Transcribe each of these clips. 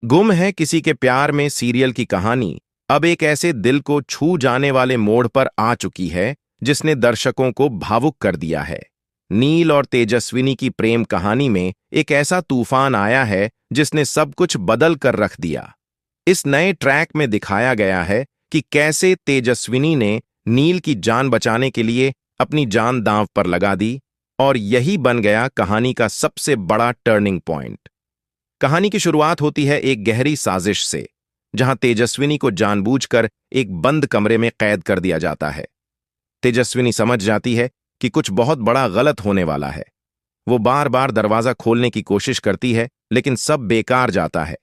गुम है किसी के प्यार में सीरियल की कहानी अब एक ऐसे दिल को छू जाने वाले मोड़ पर आ चुकी है जिसने दर्शकों को भावुक कर दिया है। नील और तेजस्विनी की प्रेम कहानी में एक ऐसा तूफान आया है जिसने सब कुछ बदल कर रख दिया। इस नए ट्रैक में दिखाया गया है कि कैसे तेजस्विनी ने नील की जान बचाने के लिए अपनी जान दांव पर लगा दी, और यही बन गया कहानी का सबसे बड़ा टर्निंग पॉइंट। कहानी की शुरुआत होती है एक गहरी साजिश से, जहां तेजस्विनी को जानबूझकर एक बंद कमरे में कैद कर दिया जाता है। तेजस्विनी समझ जाती है कि कुछ बहुत बड़ा गलत होने वाला है। वो बार बार दरवाजा खोलने की कोशिश करती है, लेकिन सब बेकार जाता है।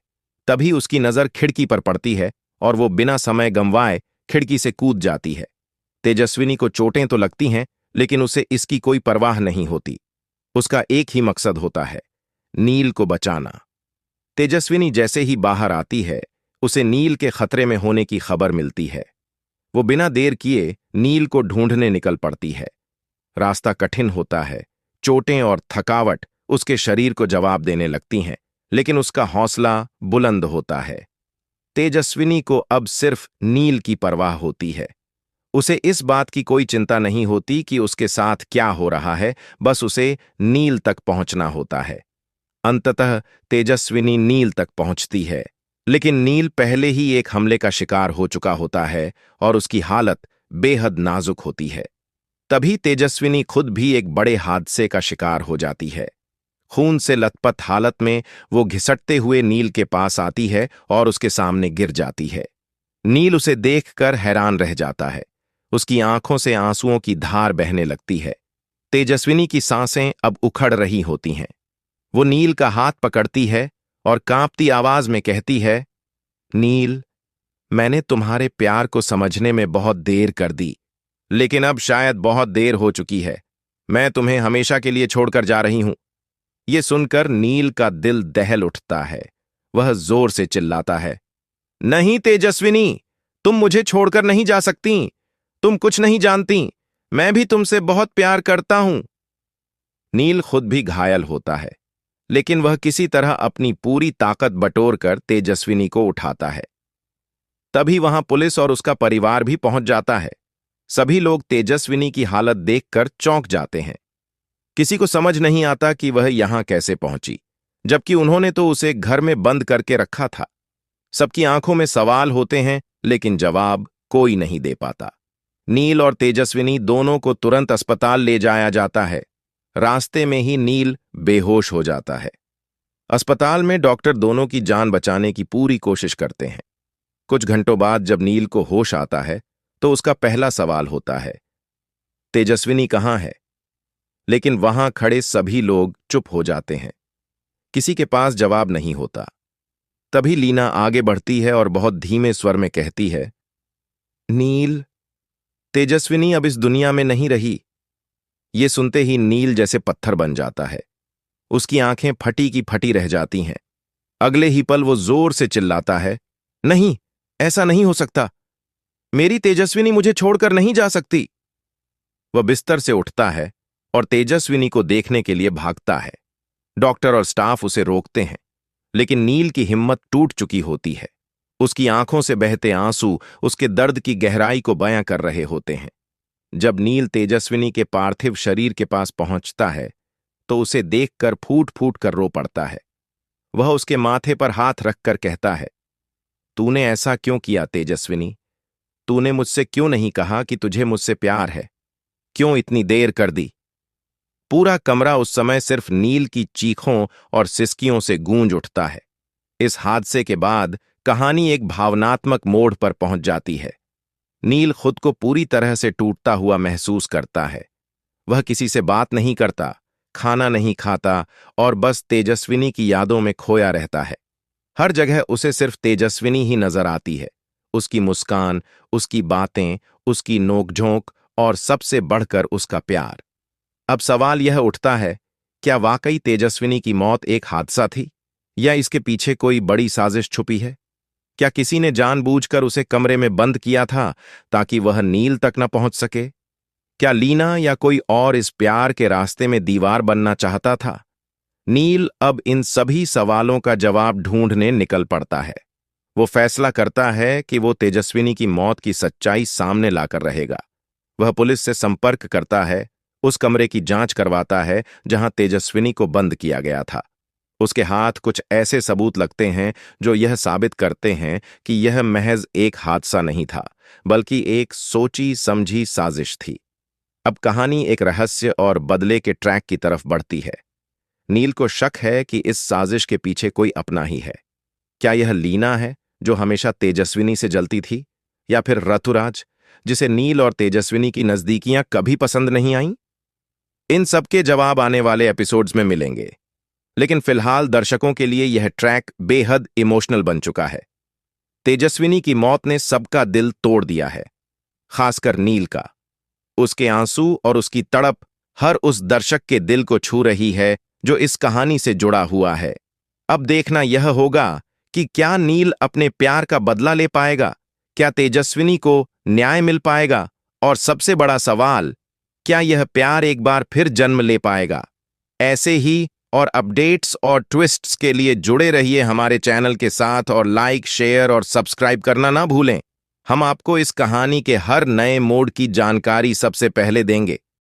तभी उसकी नजर खिड़की पर पड़ती है और वो बिना समय गंवाए खिड़की से कूद जाती है। तेजस्विनी को चोटें तो लगती हैं, लेकिन उसे इसकी कोई परवाह नहीं होती। उसका एक ही मकसद होता है, नील को बचाना। तेजस्विनी जैसे ही बाहर आती है, उसे नील के खतरे में होने की खबर मिलती है। वो बिना देर किए नील को ढूंढने निकल पड़ती है। रास्ता कठिन होता है, चोटें और थकावट उसके शरीर को जवाब देने लगती हैं, लेकिन उसका हौसला बुलंद होता है। तेजस्विनी को अब सिर्फ नील की परवाह होती है। उसे इस बात की कोई चिंता नहीं होती कि उसके साथ क्या हो रहा है, बस उसे नील तक पहुंचना होता है। अंततः तेजस्विनी नील तक पहुंचती है, लेकिन नील पहले ही एक हमले का शिकार हो चुका होता है और उसकी हालत बेहद नाजुक होती है। तभी तेजस्विनी खुद भी एक बड़े हादसे का शिकार हो जाती है। खून से लथपथ हालत में वो घिसटते हुए नील के पास आती है और उसके सामने गिर जाती है। नील उसे देखकर हैरान रह जाता है। उसकी आंखों से आंसुओं की धार बहने लगती है। तेजस्विनी की सांसें अब उखड़ रही होती हैं। वो नील का हाथ पकड़ती है और कांपती आवाज में कहती है, नील, मैंने तुम्हारे प्यार को समझने में बहुत देर कर दी, लेकिन अब शायद बहुत देर हो चुकी है। मैं तुम्हें हमेशा के लिए छोड़कर जा रही हूं। ये सुनकर नील का दिल दहल उठता है। वह जोर से चिल्लाता है, नहीं तेजस्विनी, तुम मुझे छोड़कर नहीं जा सकती। तुम कुछ नहीं जानती, मैं भी तुमसे बहुत प्यार करता हूं। नील खुद भी घायल होता है, लेकिन वह किसी तरह अपनी पूरी ताकत बटोरकर तेजस्विनी को उठाता है। तभी वहां पुलिस और उसका परिवार भी पहुंच जाता है। सभी लोग तेजस्विनी की हालत देखकर चौंक जाते हैं। किसी को समझ नहीं आता कि वह यहां कैसे पहुंची, जबकि उन्होंने तो उसे घर में बंद करके रखा था। सबकी आंखों में सवाल होते हैं, लेकिन जवाब कोई नहीं दे पाता। नील और तेजस्विनी दोनों को तुरंत अस्पताल ले जाया जाता है। रास्ते में ही नील बेहोश हो जाता है। अस्पताल में डॉक्टर दोनों की जान बचाने की पूरी कोशिश करते हैं। कुछ घंटों बाद जब नील को होश आता है, तो उसका पहला सवाल होता है, तेजस्विनी कहाँ है? लेकिन वहां खड़े सभी लोग चुप हो जाते हैं। किसी के पास जवाब नहीं होता। तभी लीना आगे बढ़ती है और बहुत धीमे स्वर में कहती है, नील, तेजस्विनी अब इस दुनिया में नहीं रही। ये सुनते ही नील जैसे पत्थर बन जाता है। उसकी आंखें फटी की फटी रह जाती हैं। अगले ही पल वो जोर से चिल्लाता है, नहीं, ऐसा नहीं हो सकता। मेरी तेजस्विनी मुझे छोड़कर नहीं जा सकती। वह बिस्तर से उठता है और तेजस्विनी को देखने के लिए भागता है। डॉक्टर और स्टाफ उसे रोकते हैं, लेकिन नील की हिम्मत टूट चुकी होती है। उसकी आंखों से बहते आंसू उसके दर्द की गहराई को बयां कर रहे होते हैं। जब नील तेजस्विनी के पार्थिव शरीर के पास पहुंचता है, तो उसे देखकर फूट फूट कर रो पड़ता है। वह उसके माथे पर हाथ रखकर कहता है, तूने ऐसा क्यों किया तेजस्विनी? तूने मुझसे क्यों नहीं कहा कि तुझे मुझसे प्यार है? क्यों इतनी देर कर दी? पूरा कमरा उस समय सिर्फ नील की चीखों और सिसकियों से गूंज उठता है। इस हादसे के बाद कहानी एक भावनात्मक मोड़ पर पहुंच जाती है। नील खुद को पूरी तरह से टूटता हुआ महसूस करता है। वह किसी से बात नहीं करता, खाना नहीं खाता और बस तेजस्विनी की यादों में खोया रहता है। हर जगह उसे सिर्फ तेजस्विनी ही नजर आती है। उसकी मुस्कान, उसकी बातें, उसकी नोकझोंक और सबसे बढ़कर उसका प्यार। अब सवाल यह उठता है, क्या वाकई तेजस्विनी की मौत एक हादसा थी, या इसके पीछे कोई बड़ी साजिश छुपी है? क्या किसी ने जानबूझकर उसे कमरे में बंद किया था ताकि वह नील तक न पहुंच सके? क्या लीना या कोई और इस प्यार के रास्ते में दीवार बनना चाहता था? नील अब इन सभी सवालों का जवाब ढूंढने निकल पड़ता है। वो फैसला करता है कि वो तेजस्विनी की मौत की सच्चाई सामने लाकर रहेगा। वह पुलिस से संपर्क करता है, उस कमरे की जांच करवाता है जहां तेजस्विनी को बंद किया गया था। उसके हाथ कुछ ऐसे सबूत लगते हैं जो यह साबित करते हैं कि यह महज एक हादसा नहीं था, बल्कि एक सोची समझी साजिश थी। अब कहानी एक रहस्य और बदले के ट्रैक की तरफ बढ़ती है। नील को शक है कि इस साजिश के पीछे कोई अपना ही है। क्या यह लीना है जो हमेशा तेजस्विनी से जलती थी, या फिर ऋतुराज जिसे नील और तेजस्विनी की नजदीकियां कभी पसंद नहीं आईं? इन सबके जवाब आने वाले एपिसोड्स में मिलेंगे, लेकिन फिलहाल दर्शकों के लिए यह ट्रैक बेहद इमोशनल बन चुका है। तेजस्विनी की मौत ने सबका दिल तोड़ दिया है, खासकर नील का। उसके आंसू और उसकी तड़प हर उस दर्शक के दिल को छू रही है जो इस कहानी से जुड़ा हुआ है। अब देखना यह होगा कि क्या नील अपने प्यार का बदला ले पाएगा, क्या तेजस्विनी को न्याय मिल पाएगा, और सबसे बड़ा सवाल, क्या यह प्यार एक बार फिर जन्म ले पाएगा। ऐसे ही और अपडेट्स और ट्विस्ट्स के लिए जुड़े रहिए हमारे चैनल के साथ, और लाइक, शेयर और सब्सक्राइब करना ना भूलें। हम आपको इस कहानी के हर नए मोड़ की जानकारी सबसे पहले देंगे।